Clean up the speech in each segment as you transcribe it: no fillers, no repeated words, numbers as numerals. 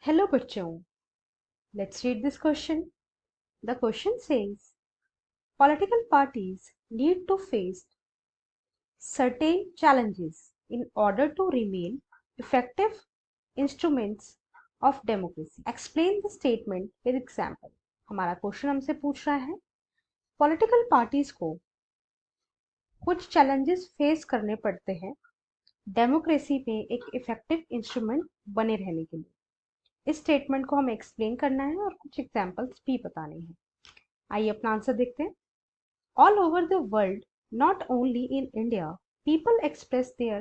Hello बच्चों, let's read this question. The question says, political parties need to face certain challenges in order to remain effective instruments of democracy. Explain the statement with example. हमारा question हमसे पूछ रहा है political parties को कुछ challenges face करने पड़ते हैं डेमोक्रेसी में एक इफेक्टिव इंस्ट्रूमेंट बने रहने के लिए। इस स्टेटमेंट को हमें एक्सप्लेन करना है और कुछ एग्जांपल्स भी बताने हैं। आइए अपना आंसर देखते हैं। All over the world, not only in India, people express their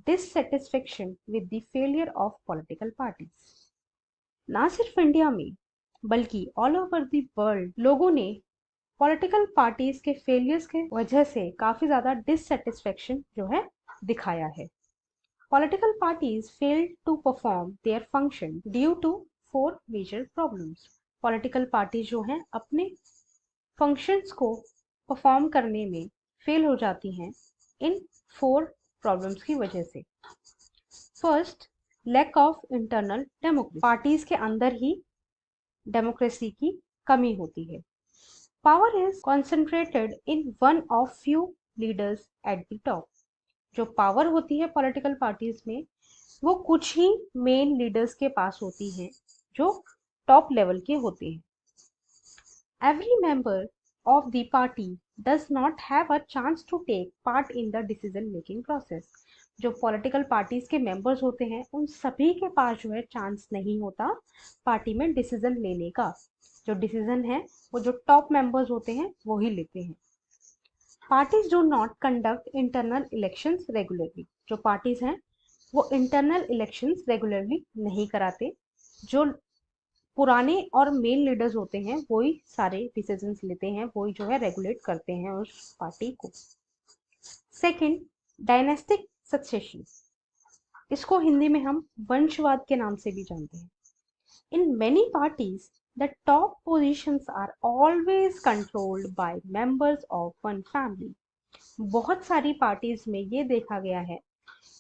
dissatisfaction with the failure of political parties. ना सिर्फ इंडिया में बल्कि ऑल ओवर द वर्ल्ड लोगों ने पॉलिटिकल पार्टीज के फेलियर्स के वजह से काफी ज्यादा डिससेटिस्फेक्शन जो है दिखाया है। Political parties failed to perform their function due to four major problems. Political parties जो हैं अपने functions को परफॉर्म करने में फेल हो जाती हैं इन 4 प्रॉब्लम्स की वजह से। First, lack of internal democracy. Parties के अंदर ही डेमोक्रेसी की कमी होती है। Power is concentrated in one of few leaders at the top. जो पावर होती है पॉलिटिकल पार्टीज में वो कुछ ही मेन लीडर्स के पास होती है जो टॉप लेवल के होते हैं। Every member of the party does not have a chance to take part in the decision making process. जो पॉलिटिकल पार्टीज के मेंबर्स होते हैं उन सभी के पास जो है चांस नहीं होता पार्टी में डिसीजन लेने का। जो डिसीजन है वो जो टॉप मेंबर्स होते हैं वो ही लेते हैं। Parties do not conduct internal elections regularly. जो पार्टीज हैं वो इंटरनल इलेक्शंस रेगुलरली नहीं कराते। जो पुराने और मेन लीडर्स होते हैं वही सारे डिसीजंस लेते हैं, वही जो है रेगुलेट करते हैं उस पार्टी को। Second, dynastic succession. इसको हिंदी में हम वंशवाद के नाम से भी जानते हैं। In many parties the top positions are always controlled by members of one family. बहुत सारी पार्टीज में ये देखा गया है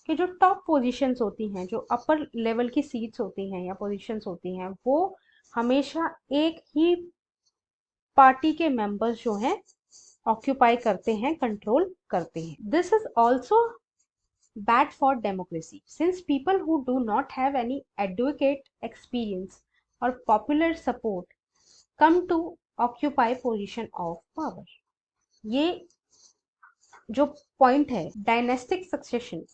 कि जो टॉप पोजीशंस होती हैं, जो अपर लेवल की सीट्स होती हैं या पोजीशंस होती हैं, वो हमेशा एक ही पार्टी के मेंबर्स जो हैं ऑक्यूपाई करते हैं, कंट्रोल करते हैं। This is also bad for democracy since people who do not have any advocate experience और popular support come to occupy position of power. ये जो पॉइंट है डायनेस्टिक सक्सेशन,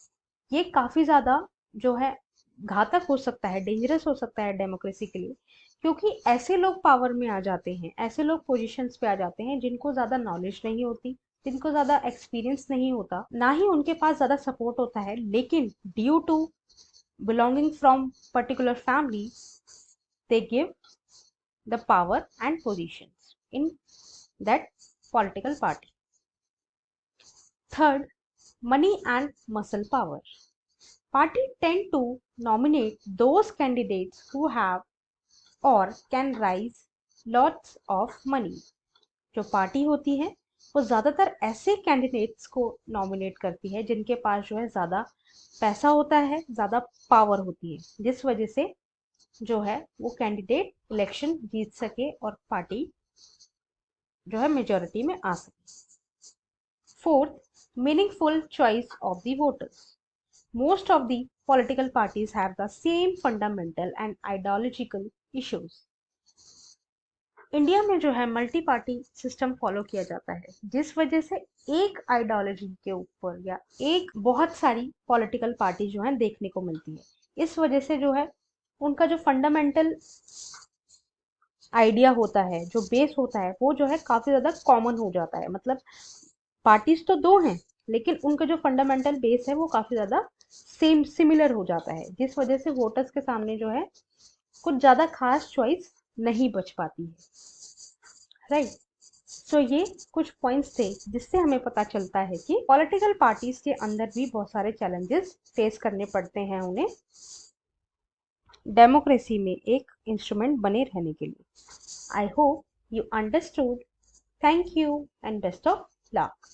ये काफी ज्यादा जो है घातक हो सकता है, डेंजरस हो सकता है डेमोक्रेसी के लिए, क्योंकि ऐसे लोग पावर में आ जाते हैं, ऐसे लोग पोजीशंस पे आ जाते हैं जिनको ज्यादा नॉलेज नहीं होती, जिनको ज्यादा एक्सपीरियंस नहीं होता, ना ही उनके पास ज्यादा सपोर्ट होता है, लेकिन due to belonging from particular family they give the power and positions in that political party. Third, money and muscle power. Parties tend to nominate those candidates who have or can raise lots of money. जो party होती है वो ज्यादातर ऐसे candidates को nominate करती है जिनके पास जो है ज्यादा पैसा होता है, ज्यादा पावर होती है, जिस वजह से जो है वो कैंडिडेट इलेक्शन जीत सके और पार्टी जो है मेजोरिटी में आ सके। Fourth, meaningful choice of the voters. Most of the political parties have the same fundamental and ideological issues. India में जो है मल्टी पार्टी सिस्टम फॉलो किया जाता है, जिस वजह से एक आइडियोलॉजी के ऊपर या एक बहुत सारी पॉलिटिकल पार्टी जो है देखने को मिलती है। इस वजह से जो है उनका जो फंडामेंटल आइडिया होता है, जो बेस होता है, वो जो है काफी ज्यादा कॉमन हो जाता है। मतलब पार्टीज तो दो हैं लेकिन उनका जो फंडामेंटल बेस है वो काफी ज्यादा सेम सिमिलर हो जाता है, जिस वजह से वोटर्स के सामने जो है कुछ ज्यादा खास चॉइस नहीं बच पाती है। राइट, सो ये कुछ पॉइंट्स थे जिससे हमें पता चलता है कि पॉलिटिकल पार्टीज के अंदर भी बहुत सारे चैलेंजेस फेस करने पड़ते हैं उन्हें डेमोक्रेसी में एक इंस्ट्रूमेंट बने रहने के लिए। I hope you understood. Thank you and best of luck.